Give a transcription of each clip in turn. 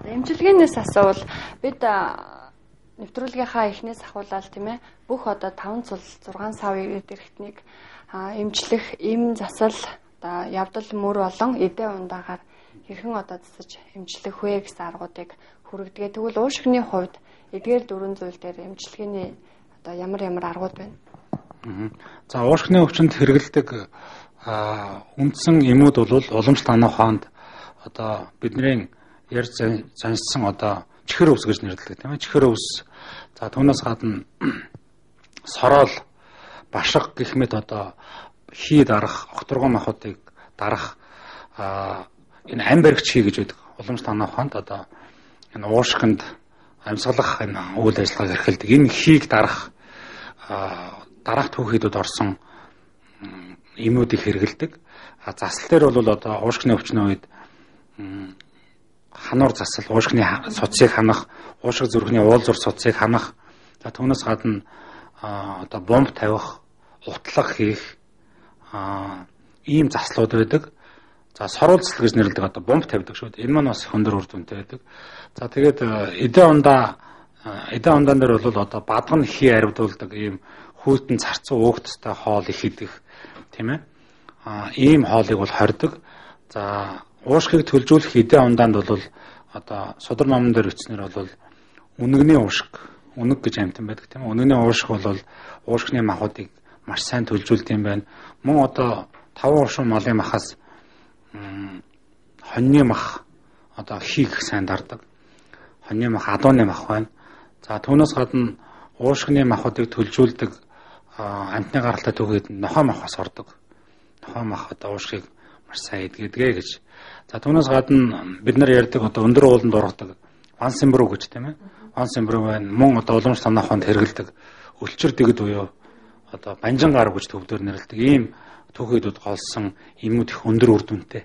Эмчилгээнээс асуувал бид нэвтрүүлгийнхаа эхнээс ахуулаад тийм ээ бүх одоо 5 цул 6 сав эрэхтнийг эмчлэх эм засал одоо явдал мөр болон эдээ ундаагаар хэрхэн одоо засаж эмчлэх вэ гэсэн аргуудыг хүргэдэг. Тэгвэл уушигны хувьд эдгээр дөрвөн зүйл дээр эмчилгээний одоо ямар аргууд байна? За уушигны өвчнөд хэрэгэлдэг үндсэн эмүүд бол уламж танаа ухаанд одоо бидний ярьж заншсан одоо чихэр өвс гэж нэрлэдэг тийм ээ. Чихэр өвс. За түүнээс гадна сороол, башиг гэх мэт одоо хий дарах, огторгон махуудыг дарах энэ ам баригч хий гэж байдаг. Уламж танаа ухаанд одоо энэ уушгинд амьсгалах энэ үйл ажиллагааг эрхэлдэг. Энэ хийг дарах түүхийдүүд орсон эмүүдийг хэрэгэлдэг. Засал дээр бол одоо уушгины өвчнөө үед хануур засал, уушгины суцыг ханах, уушиг зүрхний уул зур суцыг ханах, за түүнээс гадна одоо бомб тавих, утлах хийх ийм заслууд байдаг. За сорол засал гэж нэрлэдэг одоо бомб тавьдаг шүү дээ. Энэ маань бас их өндөр үр дүнтэй байдаг. За тэгээд эдээ ундаан дээр бол одоо бадган хий аривдуулдаг ийм хүйтэн царцуу өөгтстэй хоол их идэх тийм ээ. Ийм хоолыг бол хордог. За уушгийг төлжүүлэх эдээ ундаанд бол одоо судар номон дээр бичснээр бол үнэгний уушиг, үнэг гэж амтан байдаг тийм ээ. Үнэгний уушиг бол уушгины махуудыг маш сайн төлжүүлдэг юм байна. Мөн одоо 5 уршин малын махаас хоньны мах одоо хийх сайн дардаг. Хоньны мах, адууны мах байна. За түүнээс гадна уушгины махуудыг төлжүүлдэг амтны гаралтай төгөөд нохоо мах бас ордог. Нохоо мах одоо уушгийг маш сайн идгээдгээ гэж. За түүнээс гадна бид нар ярьдаг одоо өндөр ууланд ургадаг ван симбрүү гэж тийм ээ. Ван симбрүү байна. Мөн одоо уламж танаа ухаанд хэрэгэлдэг өлчир дэгд буюу одоо банжин гар гэж төвдөр нэрлэдэг ийм түүхийдүүд голсон эмүүд их өндөр үр дүнтэй.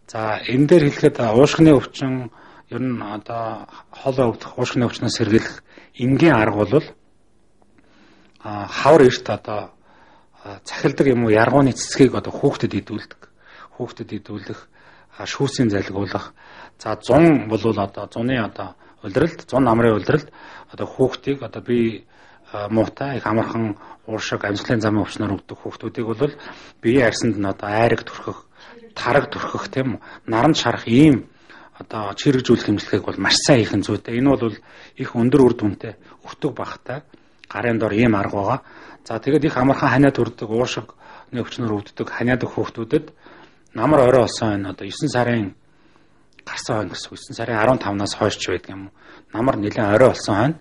За энэ дээр хэлэхэд уушгины өвчин ер нь одоо хоолой өвдөх уушгины өвчнөөс сэргийлэх энгийн арга бол хавар эрт одоо цахилдаг юм уу яргууны цэцгийг одоо хүүхдэд идүүлдэг. Хүүхдэд идүүлэх, шүүсийн залгиулах. За зун бол одоо зуны одоо улиралд, зун намрын улиралд одоо хүүхдийг одоо би муутай их амархан уушиг амьсгалын замын өвчнөр өгдөг хүүхдүүдийг бол биеийн арьсанд нь одоо айраг түрхэх, тараг түрхэх тийм наранд шарах ийм одоо чирэгжүүлэх хэмжлэгийг бол маш сайн хийх зүйтэй. Энэ бол их өндөр үр дүнтэй, өвтөг багтай гарын дор ийм арга байгаа. За тэгээд их амархан ханиад хүрдэг уушигны өвчнөр өвддөг ханиадаг хүүхдүүдэд намар орой олсон хойно одоо 9 сарын гарсан хойно гэсэн 9 сарын 15-наас хойш ч байдаг юм. Намар нэлээд орой олсон хойно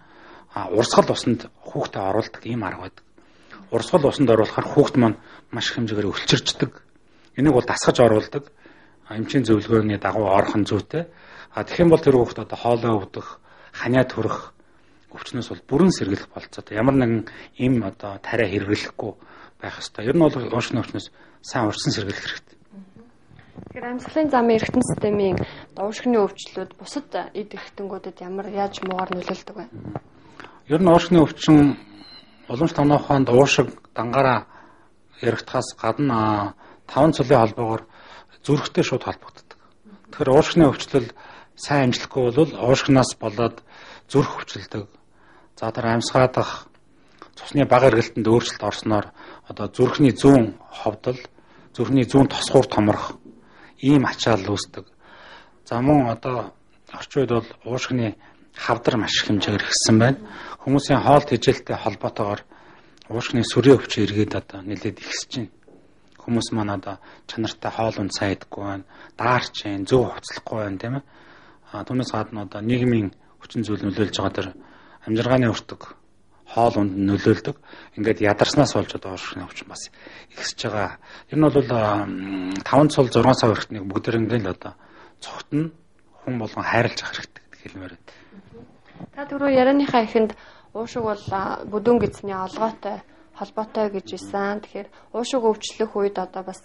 урсгал усанд хүүхдээ оруулдаг ийм арга байдаг. Урсгал усанд оруулахаар хүүхд маань маш их хэмжээгээр өлчирчдэг. Энийг бол дасгаж оруулдаг. Эмчийн зөвлөгөөний дагуу орхон зүйтэй. Тэгэх юм бол тэр хүүхд одоо хоолой өвдөх, ханиад хүрэх өвчнөөс бол бүрэн сэргийлэх болцоотой. Ямар нэгэн эм одоо тариа хэрэглэхгүй байх ёстой. Ер нь бол уушгины өвчнөөс сайн урьдчилан сэргийлэх хэрэгтэй. Тэгэхээр амьсгалын замын эргэтэн системийн уушгины өвчлүүд бусад эд эрхтэнгүүдэд яаж муугаар нөлөөлдөг вэ? Ер нь уушгины өвчин уламж танаа ухаанд уушиг дангаараа яригдахаас гадна 5 цулын холбоогоор зүрхтэй шууд холбогддог. Тэгэхээр уушгины өвчлөл сайн амжилахгүй бол уушгинаас болоод зүрх өвчлөдөг. За тэр амьсгаадах цусны бага эргэлтэнд өөрчлөлт орсноор одоо зүрхний зүүн ховдол, зүрхний зүүн тосгуур томрох ийм ачаал үүсдэг. За мөн одоо орчин үед бол уушгины хавдар маш их хэмжээгээр ихссэн байна. Хүмүүсийн хоол тэжээлтэй холбоотойгоор уушгины сүрийн өвчин эргээд одоо нэлээд ихсэж байна. Хүмүүс маань одоо чанартай хоол унд сайн идэггүй байна, даарч байна, зөв хувцлахгүй байна тийм ээ. Түүнээс гадна одоо нийгмийн хүчин зүйл нөлөөлж байгаа тэр амжиргааны өртөг хоол унд нөлөөлдөг. Ингээд ядарснаас болж одоо уушгины өвчин бас ихсэж байгаа. Энэ нь бол 5 цул 6 сав эрхтнийг бүгдээрээ л одоо цогтно хүн болгон хайрлаж авах хэрэгтэй гэдэг хэлмээр байна. Та түрүү ярианыхаа эхэнд уушиг бол бүдүүн гидсний олгоотой холбоотой гэж ирсэн. Тэгэхээр уушиг өвчлөх үед одоо бас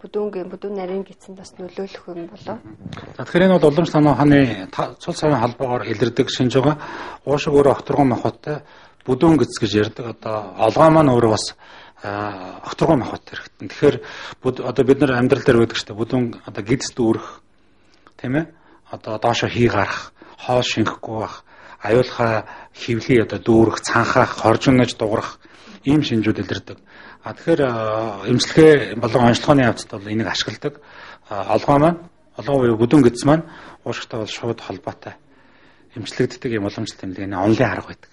бүдүүн нарийн гидсэнд бас нөлөөлөх юм болов. За тэгэхээр энэ бол уламж танаа ухааны цул савын холбоогоор илэрдэг шинж байгаа. Уушиг өөрөө огторгон махбодтой бүдүүн гидс гэж ярьдаг. Одоо олгоо маань өөрөө бас огторгон махбодтой хэрэгтэй. Тэгэхээр одоо бид нар амьдрал дээр байдаг шүү дээ. Бүдүүн одоо гидс дүүрэх тийм ээ. одоо доошо хий гарах, хоол шингэхгүй байх, аюулхай хөвлийн одоо дүүрэх, цанхаах, хоржигнож дуурах ийм шинжүүд илэрдэг. Тэгэхээр эмчилгээ болон онцлогооны явцад бол энийг ашигладаг. Олгоо буюу бүдүүн гэдэс маань уушигтай бол шууд холбоотой эмчлэгддэг юм уламжлалт тэмдэгний онлын арга байдаг.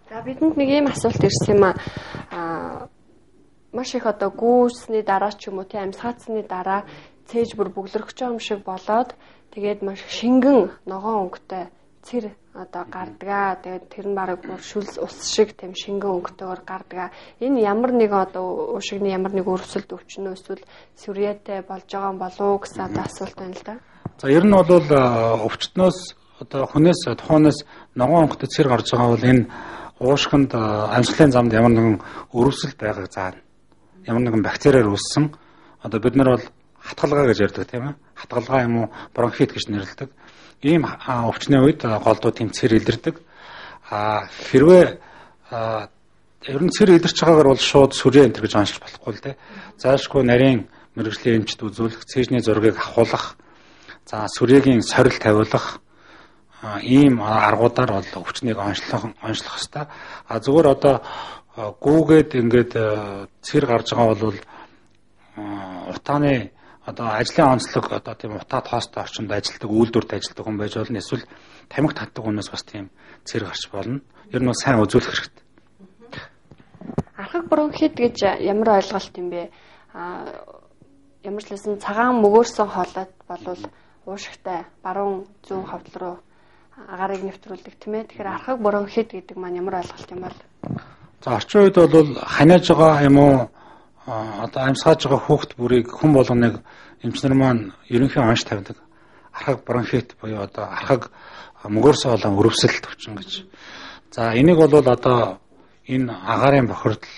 За бидэнд нэг ийм асуулт ирсэн юм маш их одоо гүйсний дараа ч юм уу тийм амьсгаацсны дараа цээж бүр бөглөрөх юм шиг болоод тэгээд маш шингэн ногоон өнгөтэй цэр одоо гардгаа. Тэгээд тэр нь бараг бүр шүлс ус шиг тийм шингэн өнгөтэйгээр гардгаа. Энэ ямар нэг одоо уушигны ямар нэг өрөвсөлд өвчнөө эсвэл сүрьяатай болж байгаа юм болов уу гэсэн одоо асуулт байна л да. За ер нь бол өвчтнөөс одоо хүнээс тухайнаас ногоон өнгөтэй цэр гарч байгаа бол энэ уушгинд амьсгалын замд ямар нэгэн өрөвсөл байгааг заана. Ямар нэгэн бактериар үүссэн одоо бид нар бол хатгалгаа гэж ярьдаг тийм ээ. Хатгалгаа юм уу бронхит гэж нэрлэдэг. Ийм өвчний үед голдуу тийм цэр илэрдэг. Хэрвээ ер нь цэр илэрч байгаагаар бол шууд сүрээ энэ гэж онцлж болохгүй л дээ. Заашгүй нарийн мэрэгжлийн эмчд үзүүлэх, цээжний зургийг авахулах, за сүрээгийн сорил тавиулах ийм аргуудаар бол өвчнийг онцлох хэвээр. Зүгээр одоо гүүгээд ингээд цэр гарч байгаа бол утааны одоо ажлын онцлог одоо тийм утаа тоостой орчинд ажилладаг, үйлдвэрт ажилладаг хүн байж болно. Эсвэл тамхи татдаг хүнээс бас тийм цэр гарч болно. Ер нь сайн үзүүлэх хэрэгтэй. Архаг бронхит гэж ямар ойлголт юм бэ? Ямар ч лсэн цагаан мөгөөрсөн хоолойд болвол уушигтай баруун зүүн хавдал руу агарыг нэвтрүүлдэг тийм ээ. Тэгэхээр архаг бронхит гэдэг маань ямар ойлголт юм бол? За орчин үед бол ханиаж байгаа юм уу одоо амьсгааж байгаа хүүхд бүрийг хүн болгоныг эмчнэр маань ерөнхий онш тавьдаг. Архаг бронхит буюу одоо архаг мөгөөрсөн олон өрөвсөлт өвчин гэж. За энийг бол одоо энэ агаарын бохирдол,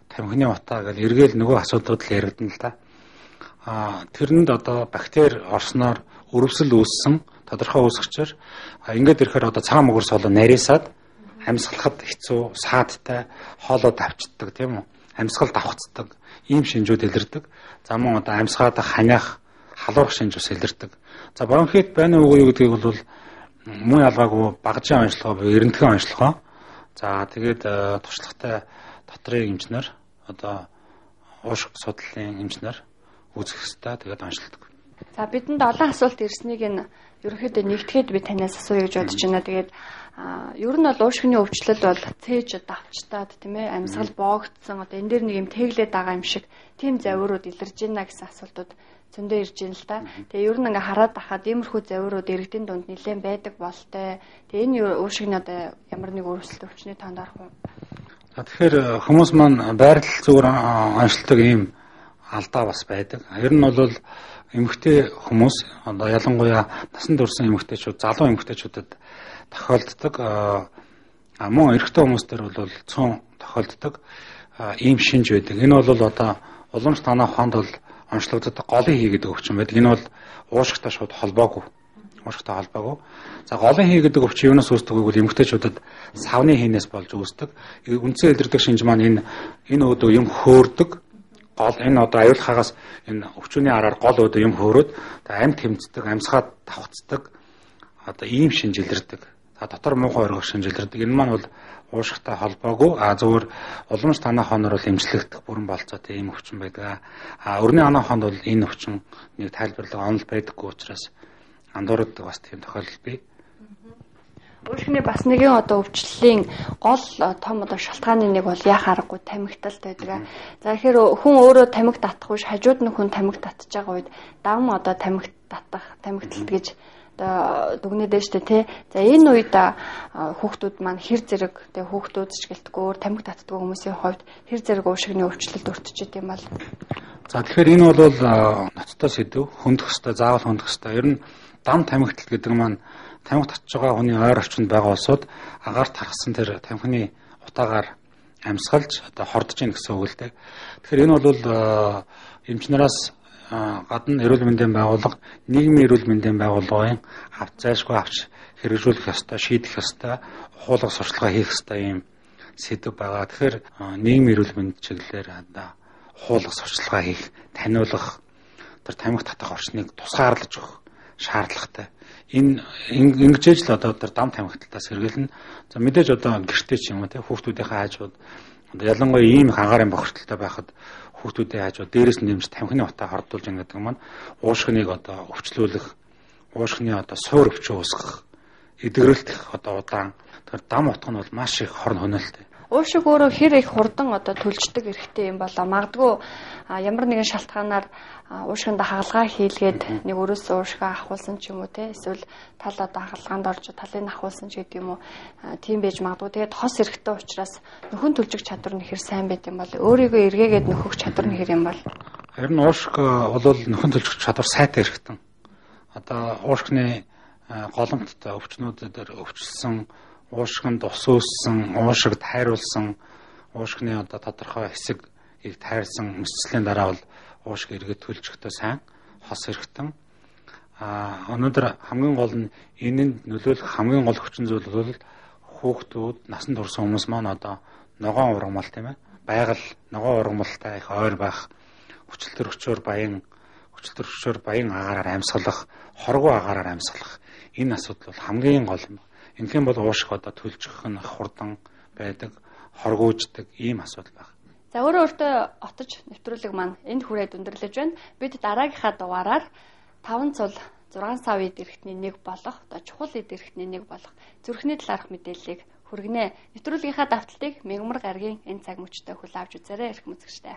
тамхины утаа гэж эргээл нөгөө асуудлууд л яригдана л да. Тэрэнд одоо бактери орсноор өрөвсөл үүссэн тодорхой үүсгчээр ингээд ирэхээр одоо цагаан мөгөөрсөн олон нарийсаад амьсгалахад хэцүү, саадтай, хоолой давчддаг тийм үү? Амьсгал давхцдаг ийм шинжүүд илэрдэг. За мөн одоо амьсгаад ханиах, халуурах шинж ус илэрдэг. За бронхит байна уу гэдгийг бол мөн ялгаагүй багжийн онцлогоо буюу эрентгийн онцлогоо. За тэгээд туршлагатай дотрийн эмчнэр одоо уушиг судлалын эмчнэр үзэх ёстой тэгээд онцлдог. За бидэнд олон асуулт ирснийг нь ерөнхийдөө нэгтгэхэд би танаас асууя гэж бодож байна. Тэгээд ер нь бол уушгины өвчлөл бол цээж давчтаад тийм ээ амьсгал боогдсон одоо энэ дээр нэг юм тэглээд байгаа юм шиг тийм завиурууд илэрж байна гэсэн асуултууд зөндөө ирж байна л да. Тэгээ ер нь ингээ хараад байхад иймэрхүү завиурууд иргэдийн дунд нэлээд байдаг болтой. Тэгээ энэ уушгины одоо ямар нэг өрөвсөлт өвчний танд орох уу? Тэгэхээр хүмүүс маань байрлал зүгээр онцлдог ийм алдаа бас байдаг. Ер нь бол эмэгтэй хүмүүс одоо ялангуяа насанд хүрсэн эмэгтэйчүүд, залуу эмэгтэйчүүдэд тохиолддог мөн эрэгтэй хүмүүстэр бол цөөн тохиолддог ийм шинж байдаг. Энэ бол одоо уламж танаа хонд бол онцлогддог голын хий гэдэг өвчин байдаг. Энэ бол уушигтай шууд холбоогүй. Уушигтай холбоогүй. За голын хий гэдэг өвчин юунаас үүсдэг вэ гэвэл эмэгтэйчүүдэд савны хийнээс болж үүсдэг. Үндсэн илэрдэг шинж маань энэ өөдөө юм хөөрдөг. Гол энэ одоо аюулхаагаас энэ өвчүүний араар гол өөдөө юм хөөрөөд амьд тэмцдэг, амьсгаад давхцдаг одоо ийм шинж илэрдэг. Дотор муухай оргох шинж илэрдэг. Энэ маань бол уушигтай холбоогүй. Зөвхөн уламж танаа хооноор бол эмчлэгдэх бүрэн болцоотой ийм өвчин байдаг. Өрний анаа хонд бол энэ өвчин нэг тайлбарлага онол байдаггүй учраас андуурдаг бас тийм тохиолдол бий. Уушгины бас нэгэн одоо өвчлөлийн гол том одоо шалтгааны нэг бол яах аргагүй тамхиталт байдаг. За тэгэхээр хүн өөрөө тамхи татах биш хажууд нь хүн тамхи татж байгаа үед дам одоо тамхи татах, тамхиталт гэж одоо дүгнэдэж штэ тий. За энэ үед хүүхдүүд маань хэр зэрэг тий хүүхдүүд ч гэлтгүй өөр тамхи татдаг хүмүүсийн хувьд хэр зэрэг уушгины өвчлөлд өртөж идэм бол. За тэгэхээр энэ бол ноцтой сэдв, хөндөх ёстой, заавал хөндөх ёстой. Ер нь дам тамхиталт гэдэг маань тамхи татж байгаа хүний ойр орчинд байгаа улсууд агаарт харгасан тэр тамхины утаагаар амьсгалж одоо хордож ийн гэсэн үг л дээ. Тэгэхээр энэ бол эмчнараас гадна эрүүл мэндийн байгууллага, нийгмийн эрүүл мэндийн байгууллагын авч зайлшгүй авч хэрэгжүүлэх ёстой, шийдэх ёстой, ухуулгах сурчлагаа хийх ёстой юм сэдв байгаа. Тэгэхээр нийгмийн эрүүл мэндийн чиглэлээр ухуулгах сурчлагаа хийх, таниулах, тэр тамхи татах орчныг тусгаарлаж өгөх шаардлагатай. Энэ ингэж л одоо тэр дам тамхиталтаас сэргийлнэ. За мэдээж одоо гэртээ ч юм уу те хүүхдүүдийнхээ хажууд ялангуяа ийм их агаарын бохирдолтой байхад хүүхдүүдийн хажууд дээрээс нь нэмж тамхины утаа хордуулж ингээд юм маань уушгиныг одоо өвчлүүлэх, уушгины одоо суур өвчөө үүсгэх, эдгэрэлт их одоо удаан тэр дам утга нь бол маш их хорн хөнөөлтэй. Уушиг өөрөө хэр их хурдан одоо төлждөг эрхтэй юм болоо магадгүй ямар нэгэн шалтгаанаар уушгинд хагалгаа хийлгээд нэг өрөөсөө уушгаа ахуулсан ч юм уу те эсвэл тал одоо хагалгаанд орж талыг ахуулсан ч гэдэг юм уу тийм байж магадгүй. Тэгээд хос эрхтэй учраас нөхөн төлжих чадвар нь хэр сайн байт юм бол өөрийгөө эргээгээд нөхөх чадвар нь хэр юм бол харин уушг бол нөхөн төлжих чадвар сайтай эрхтэн. Одоо уушгины голомттой өвчнүүдэд өвчлсөн уушгинд ус үүссэн, уушигд хайруулсан, уушгины одоо тодорхой хэсэг тайрсан мэдслийн дараа бол уушиг эргээд төлжөхдөө сайн хос эрхтэн. Өнөөдөр хамгийн гол нь энэнд нөлөөлөх хамгийн гол хүчин зүйл бол хүүхдүүд, насан турш хүмүүс маань одоо ногоон ургамал тийм ээ. Байгаль ногоон ургамалтай их ойр байх, хүчил төрөгчөөр баян агаараар амьсгалах, хоргоо агаараар амьсгалах энэ асуудал бол хамгийн гол юм. Инхэн бол уушиг одоо төлжих нь хурдан байдаг, хоргоождаг ийм асуудал байна. За өөртөө отож нэвтрүүлэг маань энд хүрээд өндөрлөж байна. Бид дараагийнхаа дугаараар 5 цул 6 сав эд эрхтний нэг болох, одоо чухал эд эрхтний нэг болох зүрхний талаарх мэдээллийг хүргэнэ. Нэвтрүүлгийнхаа давталтыг Мегмар гаргийн энэ цаг мөчтөд хүлээн авч үзээрэй эрх үзэгчтэй.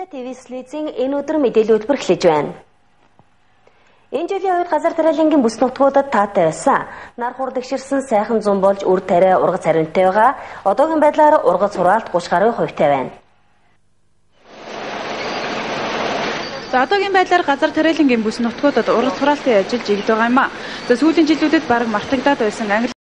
ТВ-ийн энэ өдөр мэдээлэл хөтөлбөр эхлэж байна. Энэ жилийн үед газар тариалангийн бүс нутгуудад таатай байсан. Нар хурдгширсэн сайхан зам болж үр тариа ургац хариунтай байгаа. Одоогийн байдлаар ургац хураалт 30 гаруй хувьтай байна. За одоогийн байдлаар газар тариалангийн бүс нутгуудад ургац хураалтын ажил жигд байгаа юм а. За сүүлийн жилүүдэд бараг мартагдаад байсан англи